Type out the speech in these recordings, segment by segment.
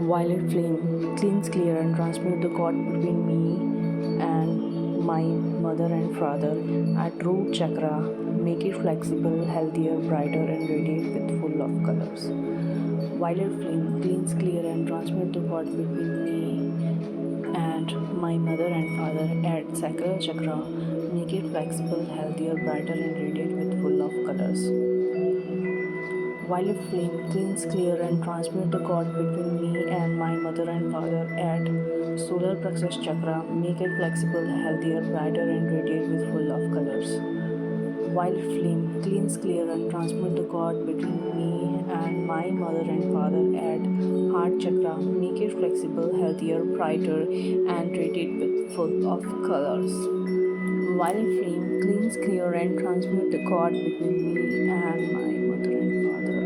Violet flame cleans, clear, and transmute the cord between me and my mother and father at root chakra. Make it flexible, healthier, brighter, and radiate with full of colors. Violet flame cleans, clear, and transmute the cord between me and my mother and father at sacral chakra. Make it flexible, healthier, brighter, and radiate with full of colors. Violet flame cleans, clear, and transmute the cord between me and my mother and father at solar plexus chakra. Make it flexible, healthier, brighter, and radiate with full of colors. Violet flame cleans, clear, and transmute the cord between me and my mother and father at heart chakra. Make it flexible, healthier, brighter, and radiate with full of colors. Violet flame cleans, clear, and transmute the cord between me and my mother and father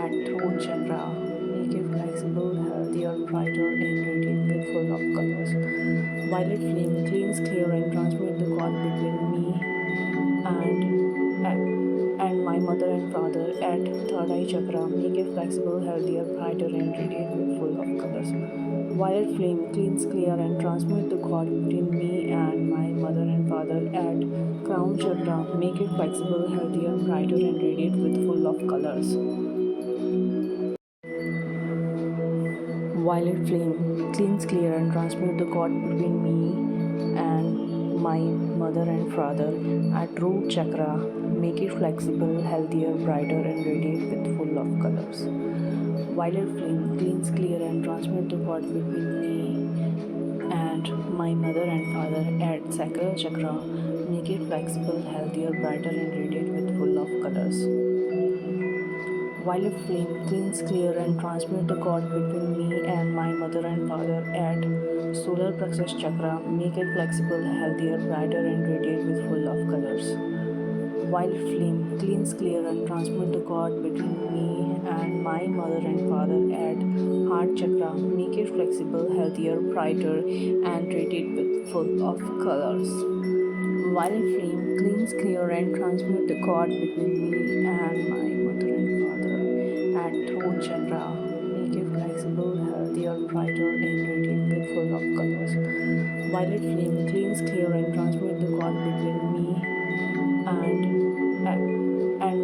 at throat chakra. Make it flexible, healthier, brighter, and radiate with full of colors. Violet flame cleans, clear, and transmute the cord between me and my mother and father at third eye chakra. Make it flexible, healthier, brighter, and radiate with full of colors. Violet flame cleans, clear, and transmute the cord between me and my mother and father at crown chakra. Make it flexible, healthier, brighter, and radiate with full of colors. Violet flame cleans, clear, and transmute the cord between me and my mother and father at root chakra. Make it flexible, healthier, brighter, and radiate with full of colors. Violet flame cleans, clear, and transmute the cord between me and my mother and father at sacral chakra. Make it flexible, healthier, brighter, and radiate with full of colors. Violet flame cleans, clear, and transmute the cord between me and my mother and father at solar plexus chakra. Make it flexible, healthier, brighter, and radiate with full of colors. Violet flame cleans, clear, and transmute the cord between me and my mother and father at heart chakra. Make it flexible, healthier, brighter, and radiate with full of colors. Violet flame cleans, clear, and transmute the cord between me and my mother and father at throat chakra. Make it flexible, healthier, brighter, and radiate with full of colors. Violet flame cleans, clear, and transmute the cord between me and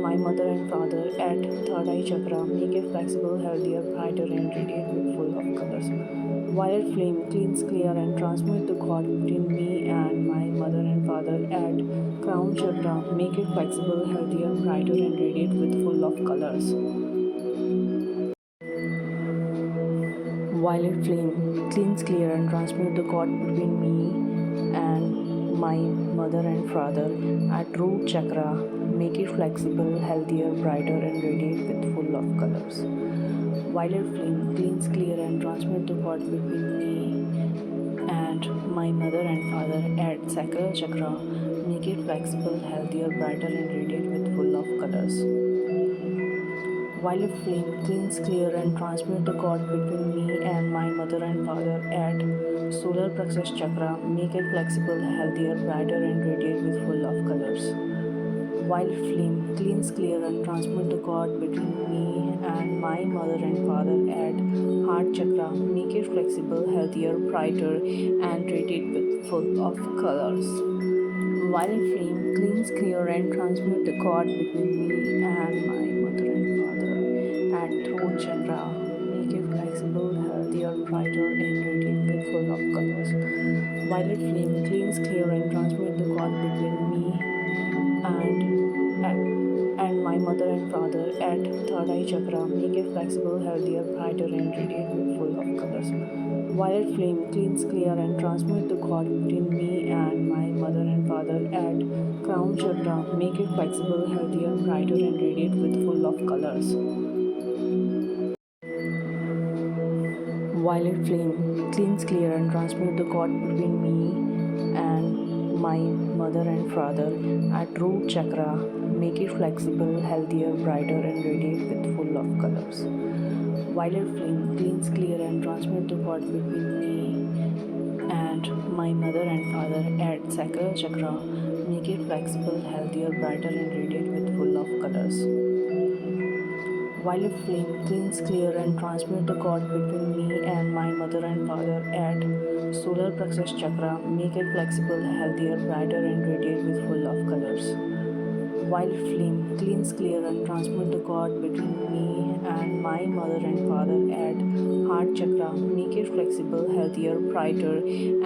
my mother and father at third eye chakra. Make it flexible, healthier, brighter, and radiate with full of colors. Violet flame cleans, clear, and transmute the cord between me and my mother and father at crown chakra. Make it flexible, healthier, brighter, and radiate with full of colors. Violet flame cleans, clear, and transmute the cord between me and my mother and father at root chakra. Make it flexible, healthier, brighter, and radiate with full of colors. Violet flame cleans, clear, and transmute the cord between me and my mother and father at sacral chakra. Make it flexible, healthier, brighter, and radiate with full of colors. Violet flame cleans, clear, and transmute the cord between me and my mother and father at solar plexus chakra. Make it flexible, healthier, brighter, and radiate with full of colors. Violet flame cleans, clear, and transmute the cord between me and my mother and father at heart chakra. Make it flexible, healthier, brighter, and radiate with full of colors. Violet flame cleans, clear, and transmute the cord between me and my mother and father at throat chakra. Make it flexible, healthier, brighter, and radiate with full of colors. Violet flame cleans, clear, and transmute the cord between me and my mother and father at third eye chakra. Make it flexible, healthier, brighter, and radiate with full of colors. Violet flame cleans, clear, and transmute the cord between me and my mother and father at crown chakra. Make it flexible, healthier, brighter, and radiate with full of colors. Violet flame cleans, clear, and transmute the cord between me and my mother and father at root chakra. Make it flexible, healthier, brighter, and radiate with full of colors. Violet flame cleans, clear, and transmute the cord between me and my mother and father at sacral chakra. Make it flexible, healthier, brighter, and radiate with full of colors. Violet flame cleans, clear, and transmute the cord between me and my mother and father at solar plexus chakra. Make it flexible, healthier, brighter, and radiate with full of colors. Violet flame cleans, clear, and transmute the cord between me and my mother and father at heart chakra. Make it flexible, healthier, brighter,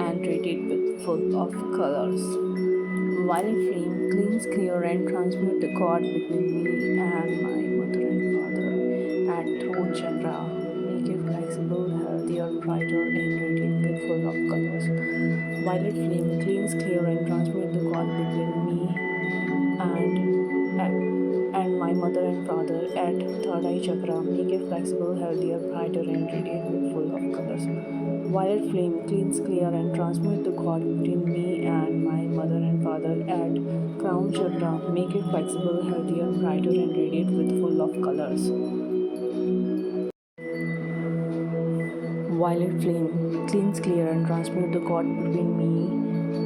and radiate with full of colors. Violet flame cleans, clear, and transmute the cord between me and my mother and father at throat chakra. Make it flexible, healthier, brighter, and radiate with full of colors. Violet flame cleans, clear, and transmute the cord between me and my mother and father at third eye chakra. Make it flexible, healthier, brighter, and radiate with full of colors. Violet flame cleans, clear, and transmute the cord between me and my mother and father at crown chakra. Make it flexible, healthier, brighter, and radiate with full of colors. Violet flame cleans, clear, and transmute the cord between me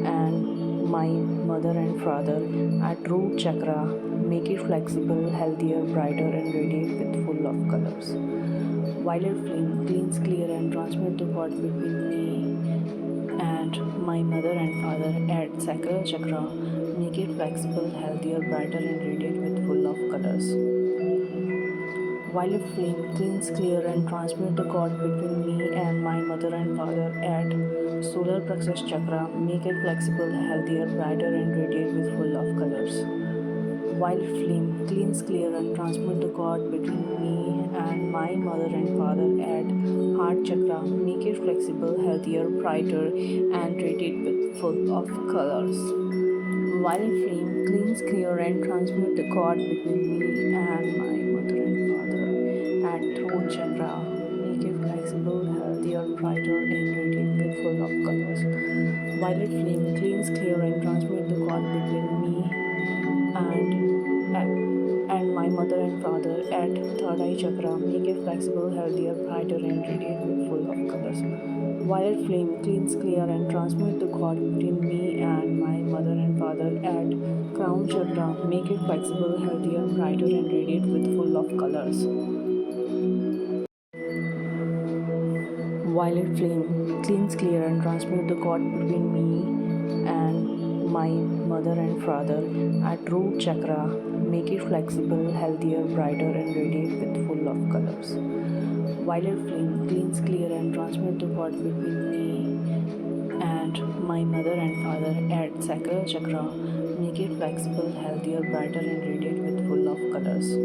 and my mother and father at root chakra. Make it flexible, healthier, brighter, and radiate with full of colors. Violet flame cleans, clear, and transmute the cord between me and my mother and father at sacral chakra. Make it flexible, healthier, brighter, and radiate with full of colors. Violet flame cleans, clear, and transmute the cord between me and my mother and father at solar plexus chakra. Make it flexible, healthier, brighter, and radiate with full of colors. Violet flame cleans, clear, and transmute the cord between me and my mother and father at heart chakra. Make it flexible, healthier, brighter, and radiate with full of colors. Violet flame cleans, clear, and transmute the cord between me and my mother and father at throat chakra. Make it flexible, healthier, brighter, and radiate with full of colors. Violet flame cleans, clear, and transmute the cord between me and my mother and father at third eye chakra. Make it flexible, healthier, brighter, and radiate with full of colors. Violet flame cleans, clear, and transmute the cord between me and my mother and father at crown chakra. Make it flexible, healthier, brighter, and radiate with full of colors. Violet flame cleans, clear, and transmute the cord between me and my mother and father at root chakra. Make it flexible, healthier, brighter, and radiate with full of colors. Violet flame cleans, clear, and transmute the cord between me and my mother and father at sacral chakra. Make it flexible, healthier, brighter, and radiate with full of colors.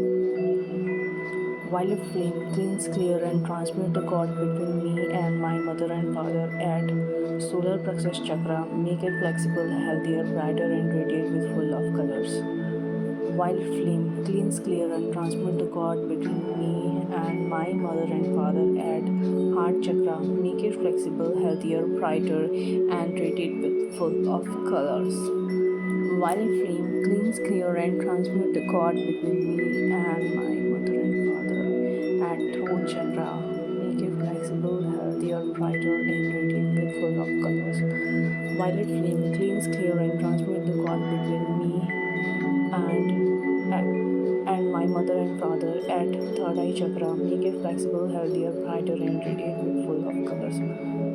Violet flame cleans, clear, and transmute the cord between me and my mother and father at solar plexus chakra. Make it flexible, healthier, brighter, and radiate with full of colors. Violet flame cleans, clear, and transmute the cord between me and my mother and father at heart chakra. Make it flexible, healthier, brighter, and radiate with full of colors. Violet flame cleans, clear, and transmute the cord between me and my mother and father at throat chakra. Make it flexible, healthier, brighter, and radiate with full of colors. Violet flame cleans, clear, and transmute the cord between me and my mother and father at third eye chakra. Make it flexible, healthier, brighter, and radiate with full of colors.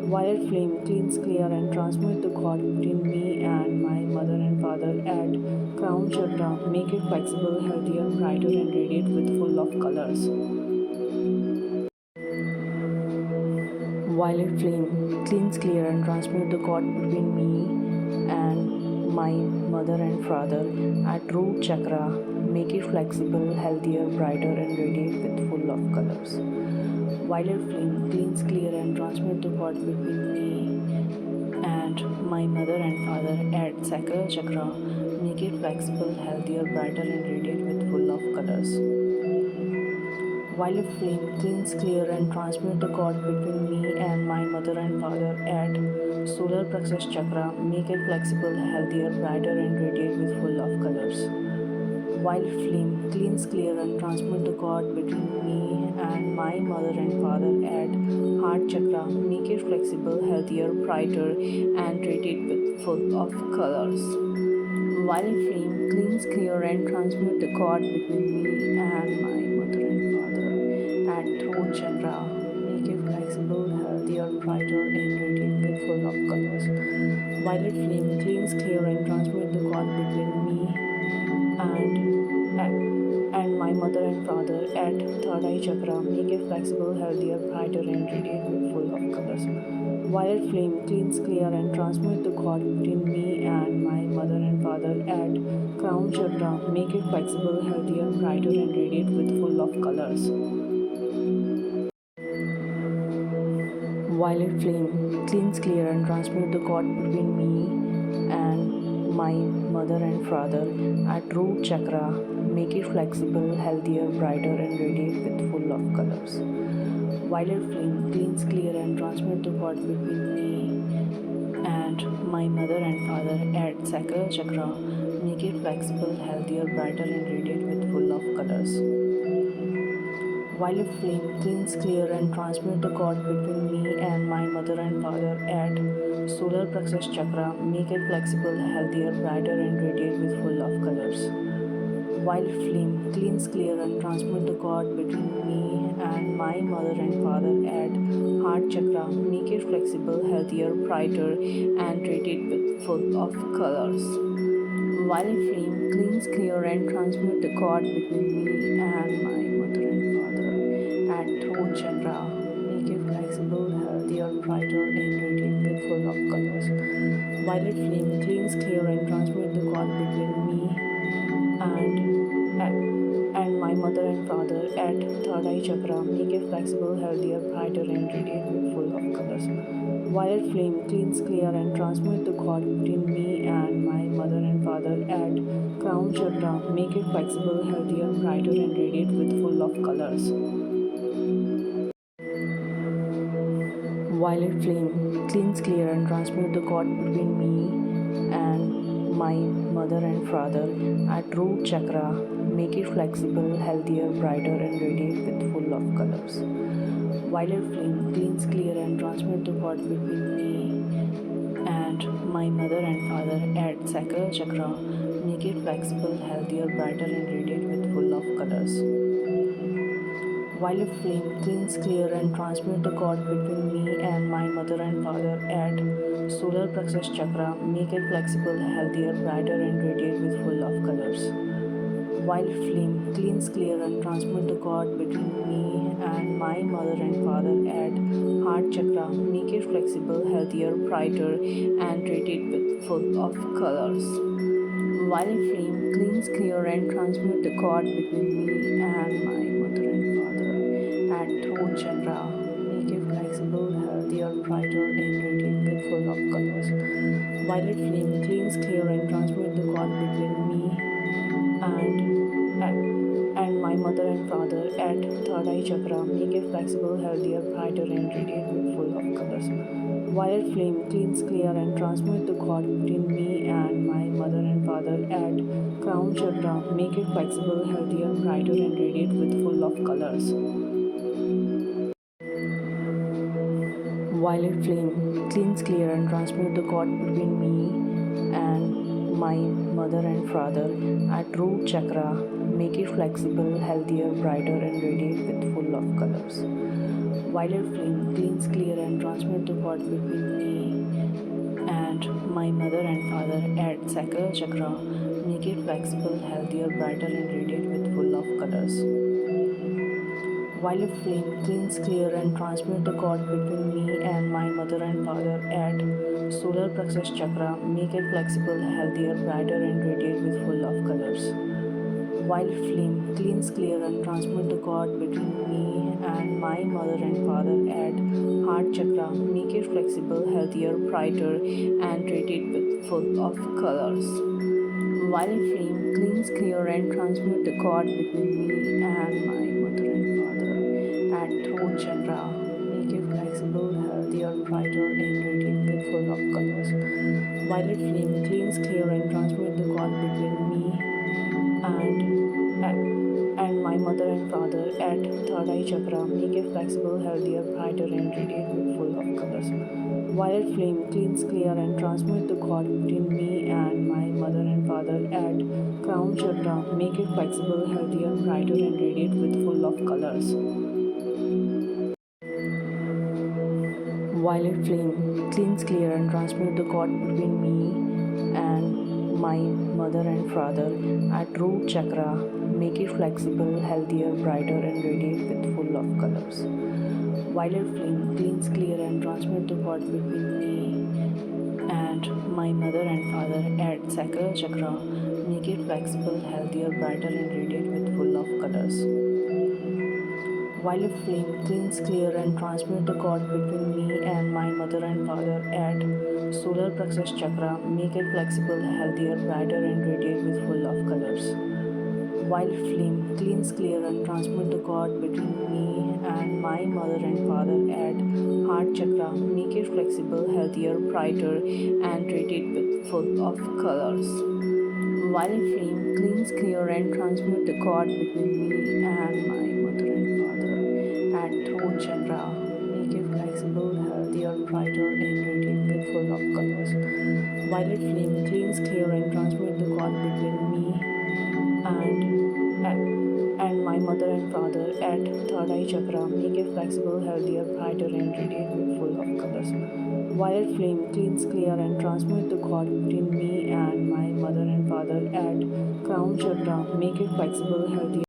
Violet flame cleans, clear, and transmute the cord between me and my mother and father at crown chakra. Make it flexible, healthier, brighter, and radiate with full of colors. Violet flame cleans, clear, and transmute the cord between me and my mother and father at root chakra. Make it flexible, healthier, brighter, and radiate with full of colors. Violet flame cleans, clear, and transmute the cord between me and my mother and father at sacral chakra. Make it flexible, healthier, brighter, and radiate with full of colors. Violet flame cleans, clear, and transmute the cord between me and my mother and father at solar plexus chakra. Make it flexible, healthier, brighter, and radiate with full of colors. Violet flame cleans, clear, and transmute the cord between me and my mother and father at heart chakra. Make it flexible, healthier, brighter, and radiate with full of colors. Violet flame cleans, clear, and transmute the cord between me and my mother and father at throat chakra. Make it flexible, healthier, brighter, and radiant with full of colors. Violet flame cleans, clear, and transmute the God between me and my mother and father at third eye chakra. Make it flexible, healthier, brighter, and radiant with full of colors. Violet flame cleans, clear, and transmute the God between me and my mother and father at crown chakra. Make it flexible, healthier, brighter, and radiant with full of colors. Violet flame cleans, clear, and transmute the God between me and my mother and father at root chakra. Make it flexible, healthier, brighter, and radiant with full of colors. Violet flame cleans, clear, and transmute the God between me and my mother and father at sacral chakra. Make it flexible, healthier, brighter, and radiant with full of colors. Violet flame cleans, clear, and transmute the God between me and my mother and father at solar plexus chakra. Make it flexible, healthier, brighter, and radiant with full of colors. Violet flame cleans, clear, and transmute the God between me and my mother and father at heart chakra. Make it flexible, healthier, brighter, and radiant with full of colors. Violet flame cleans, clear, and transmute the God between me and my mother and father at throat chakra. Make it flexible, healthier, brighter, and radiant with full of colors. Violet flame cleans, clear, and transmute the God between me and my mother and father at third eye chakra. Make it flexible, healthier, brighter, and radiant with full of colors. Violet flame cleans, clear, and transmute the God between me and my mother and father at crown chakra. Make it flexible, healthier, brighter, and radiant with full of colors. Violet flame cleans, clear, and transmute the God between me and my mother and father at root chakra. Make it flexible, healthier, brighter, and radiant with full of colors. Violet flame cleans, clear, and transmute the God between me and my mother and father at sacral chakra. Make it flexible, healthier, brighter, and radiant with full of colors. Violet flame cleans, clear, and transmute the God between me and my mother and father at solar plexus chakra. Make it flexible, healthier, brighter, and radiant with full of colors. Violet flame cleans, clear, and transmute the God between me and my mother and father at heart chakra. Make it flexible, healthier, brighter, and radiant with full of colors. Violet flame cleans, clear, and transmute the God between me and my mother and father at throat chakra. Make it flexible, healthier, brighter, and radiant with full of colors. Violet flame cleans, clear, and transmute the God between me and my mother and father at third eye chakra. Make it flexible, healthier, brighter, and radiant with full of colors. Violet flame cleans, clear, and transmute the God between me and my mother and father at crown chakra. Make it flexible, healthier, brighter, and radiant with full of colors. Violet flame cleans, clear, and transmute the God between me and my mother and father at root chakra. Make it flexible, healthier, brighter, and radiant with full of colors. Violet flame cleans, clear, and transmute the God between me and my mother and father at sacral chakra. Make it flexible, healthier, brighter, and radiant with full of colors. Violet flame cleans, clear, and transmute the God between me and my mother and father at solar plexus chakra. Make it flexible, healthier, brighter, and radiant with full of colors. Violet flame cleans, clear, and transmute the God between me and my mother and father at heart chakra. Make it flexible, healthier, brighter, and radiant with full of colors. Violet flame cleans, clear, and transmute the God between me and my mother and father at throat chakra. Make it flexible, healthier, brighter, and radiant with full of colors. Violet flame cleans, clear, and transmute the God between me and my mother and father at third eye chakra. Make it flexible, healthier, brighter, and radiant with full of colors. Violet flame cleans, clear, and transmute the God between me and my mother and father at crown chakra. Make it flexible, healthier, brighter, and radiant with full of colors. Violet flame cleans, clear, and transmute the God between me and my mother and father at root chakra. Make it flexible, healthier, brighter, and radiate with full of colors. Violet flame cleans, clear, and transmute the God between me and my mother and father at sacral chakra. Make it flexible, healthier, brighter, and radiate with full of colors. Violet flame cleans, clear, and transmute the God between me and my mother and father at solar plexus chakra. Make it flexible, healthier, brighter, and radiate with full of colors. Violet flame cleans, clear, and transmute the God between me and my mother and father at heart chakra. Make it flexible, healthier, brighter, and radiate with full of colors. Violet flame cleans, clear, and transmute the God between me and my mother and father at throat chakra. Make it flexible, healthier, brighter, and radiate with full of colors. Violet flame cleans, clear, and transmute the God between me and my mother and father at third eye chakra. Make it flexible, healthier, brighter, and radiate with full of colors. Violet flame cleans, clear, and transmute the God between me and my mother and father at crown chakra. Make it flexible, healthier.